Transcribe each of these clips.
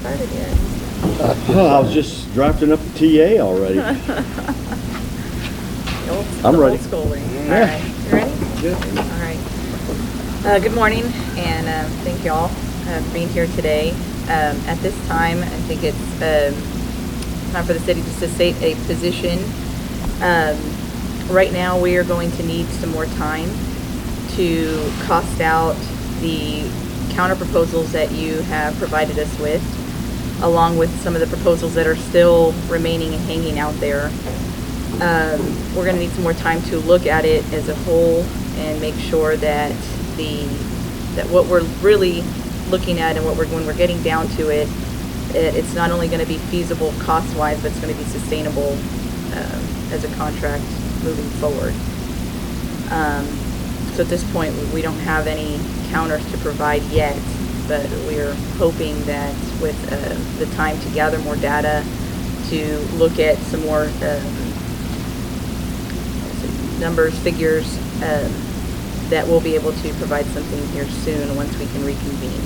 started yet. I was just drafting up the TA already. I'm ready. Old schooling. Yeah. All right. You ready? Yeah. All right. Good morning, and thank you all for being here today. At this time, I think it's time for the city just to state a position. Right now, we are going to need some more time to cost out the counter proposals that you have provided us with, along with some of the proposals that are still remaining and hanging out there. We're going to need some more time to look at it as a whole and make sure that what we're really looking at and when we're getting down to it, it's not only going to be feasible cost-wise, but it's going to be sustainable as a contract moving forward. So at this point, we don't have any counters to provide yet, but we're hoping that with the time to gather more data, to look at some more numbers, figures, that we'll be able to provide something here soon once we can reconvene.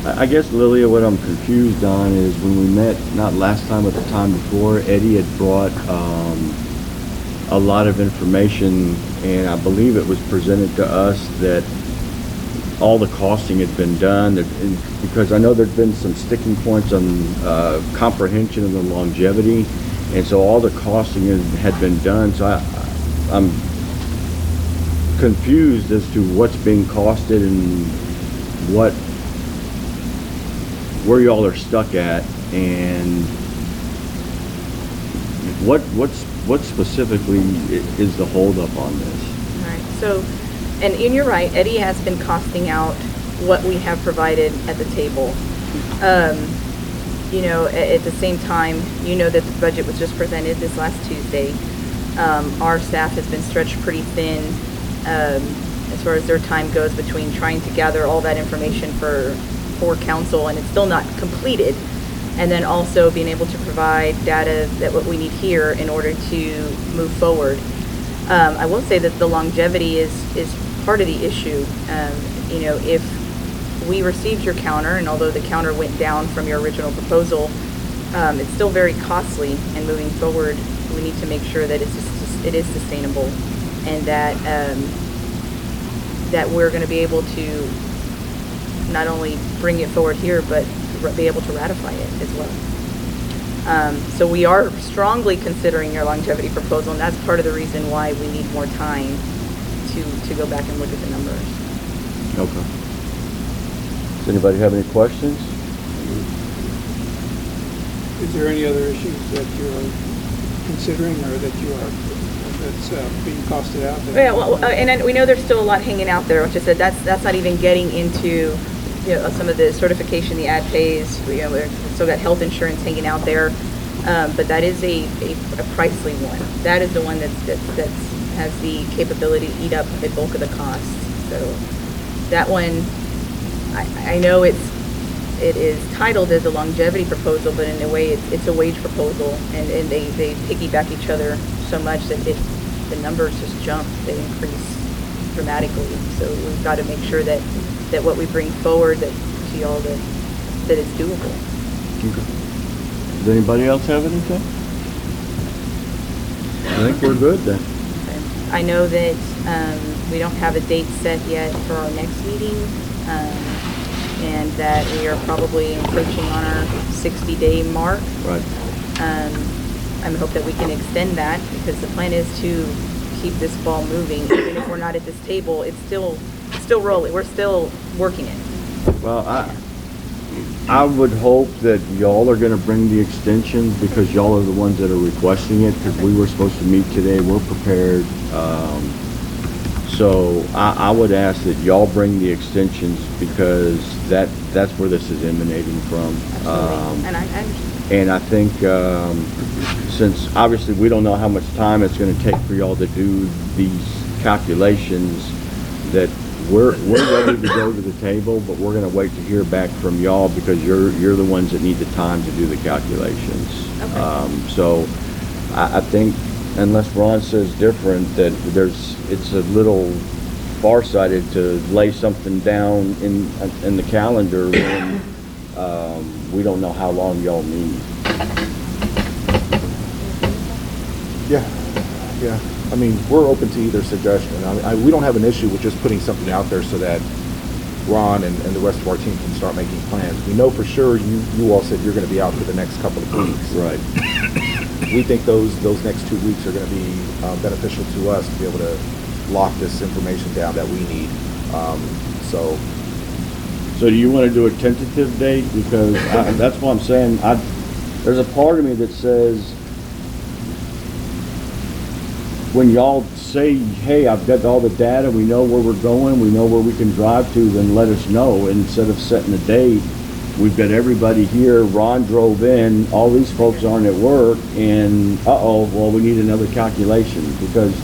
I guess, Lilia, what I'm confused on is when we met, not last time, but the time before, Eddie had brought a lot of information, and I believe it was presented to us that all the costing had been done, because I know there'd been some sticking points on comprehension of the longevity, and so all the costing had been done. So I'm confused as to what's being costed and where y'all are stuck at, and what specifically is the holdup on this? All right. So, and you're right, Eddie has been costing out what we have provided at the table. You know, at the same time, you know that the budget was just presented this last Tuesday. Our staff has been stretched pretty thin as far as their time goes between trying to gather all that information for council, and it's still not completed, and then also being able to provide data that what we need here in order to move forward. I will say that the longevity is part of the issue. You know, if we received your counter, and although the counter went down from your original proposal, it's still very costly, and moving forward, we need to make sure that it is sustainable, and that that we're going to be able to not only bring it forward here, but be able to ratify it as well. So we are strongly considering your longevity proposal, and that's part of the reason why we need more time to go back and look at the numbers. Okay. Does anybody have any questions? Is there any other issues that you're considering, or that's being costed out? Yeah, well, and then we know there's still a lot hanging out there, which I said that's not even getting into, you know, some of the certification the ad pays. You know, we've still got health insurance hanging out there, but that is a pricely one. That is the one that has the capability to eat up the bulk of the costs. So that one, I know it is titled as a longevity proposal, but in a way it's a wage proposal, and they piggyback each other so much that the numbers just jump, they increase dramatically. So we've got to make sure that what we bring forward to y'all that it's doable. Okay. Does anybody else have anything? I think we're good then. Okay. I know that we don't have a date set yet for our next meeting, and that we are probably encroaching on our 60-day mark. Right. I hope that we can extend that, because the plan is to keep this ball moving. Even if we're not at this table, it's still rolling. We're still working it. Well, I would hope that y'all are going to bring the extensions, because y'all are the ones that are requesting it, because we were supposed to meet today. We're prepared. So I would ask that y'all bring the extensions, because that's where this is emanating from. Absolutely. And I understand. And I think since obviously we don't know how much time it's going to take for y'all to do these calculations, that we're ready to go to the table, but we're going to wait to hear back from y'all, because you're the ones that need the time to do the calculations. Okay. So I think, unless Ron says different, that it's a little farsighted to lay something down in the calendar when we don't know how long y'all need. Yeah. I mean, we're open to either suggestion. We don't have an issue with just putting something out there so that Ron and the rest of our team can start making plans. We know for sure you all said you're going to be out for the next couple of weeks. Right. We think those next 2 weeks are going to be beneficial to us to be able to lock this information down that we need. So So do you want to do a tentative date? Because that's what I'm saying. There's a part of me that says, when y'all say, hey, I've got all the data, we know where we're going, we know where we can drive to, then let us know. Instead of setting a date, we've got everybody here, Ron drove in, all these folks aren't at work, and well, we need another calculation, because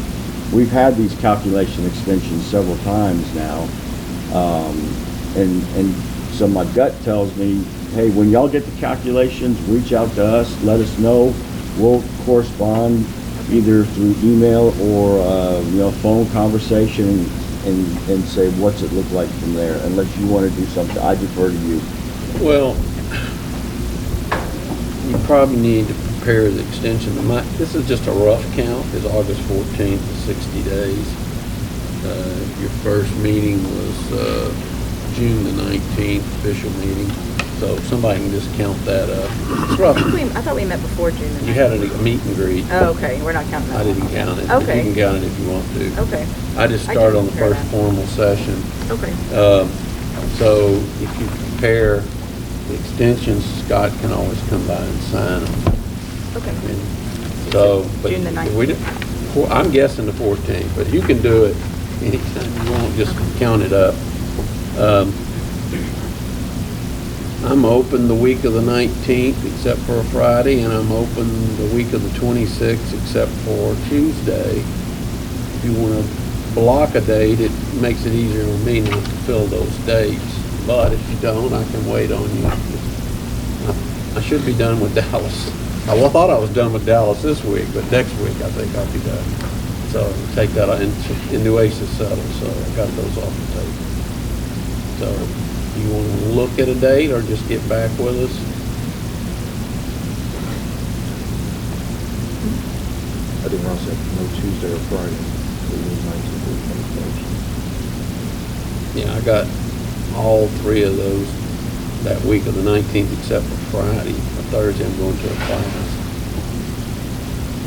we've had these calculation extensions several times now. And so my gut tells me, hey, when y'all get the calculations, reach out to us, let us know. We'll correspond either through email or phone conversation and say what's it look like from there. Unless you want to do something, I defer to you. Well, you probably need to prepare the extension. This is just a rough count. It's August 14th, 60 days. Your first meeting was June the 19th, official meeting. So somebody can just count that up. It's rough. I thought we met before June the 9th. You had a meet and greet. Oh, okay, we're not counting that. I didn't count it. Okay. You can count it if you want to. Okay. I just I started can on the compare first that. formal session. Okay. So if you compare the extensions, Scott can always come by and sign them. Okay. And so, but June the 9th. I'm guessing the 14th, but you can do it anytime you want, just count it up. I'm open the week of the 19th except for a Friday, and I'm open the week of the 26th except for Tuesday. If you want to block a date, it makes it easier on me not to fill those dates. But if you don't, I can wait on you. I should be done with Dallas. I thought I was done with Dallas this week, but next week I think I'll be done. So take that out, and Nueces settled, so I got those off the table. So you want to look at a date or just get back with us? I think Ron said no Tuesday or Friday. It was 19th or 21st. Yeah, I got all three of those that week of the 19th except for Friday. For Thursday, I'm going to a class.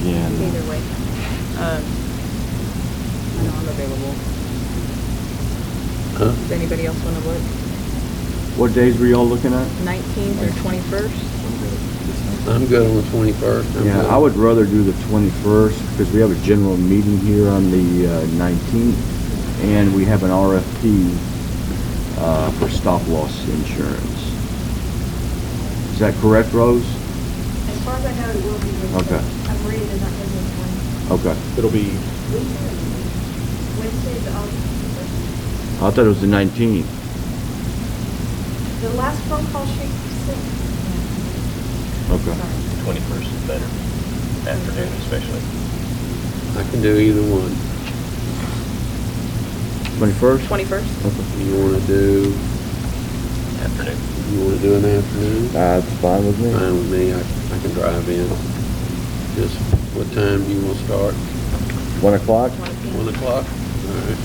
Yeah. Either way. I know I'm available. Huh? Does anybody else want to look? What days were y'all looking at? 19th or 21st? I'm good on the 21st. I'm Yeah, good. I would rather do the 21st because we have a general meeting here on the 19th, and we have an RFP for stop loss insurance. Is that correct, Rose? As far as I know, it will be Wednesday. Okay. I'm reading it, not Wednesday. Okay. It'll be, Wednesday is August. I thought it was the 19th. The last phone call she sent. Okay. Sorry. 21st is better, afternoon especially. I can do either one. 21st? 21st? Okay. You want to do? Afternoon. You want to do an afternoon? That's fine with me. Fine with me. I can drive in. Just what time do you want to start? 1 o'clock? 1 p.m. 1 o'clock. All right.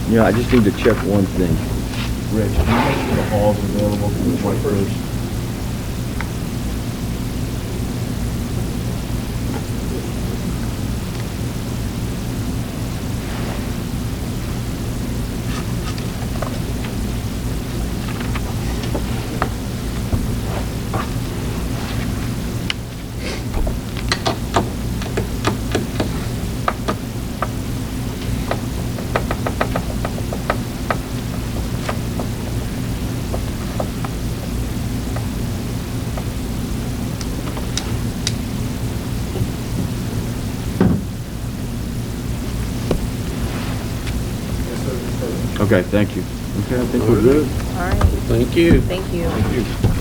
Yeah, I just need to check one thing. Rich, can you make sure the hall's available for the 21st? Okay, thank you. Okay, I think we're good. All right. Thank you. Thank you. thank you.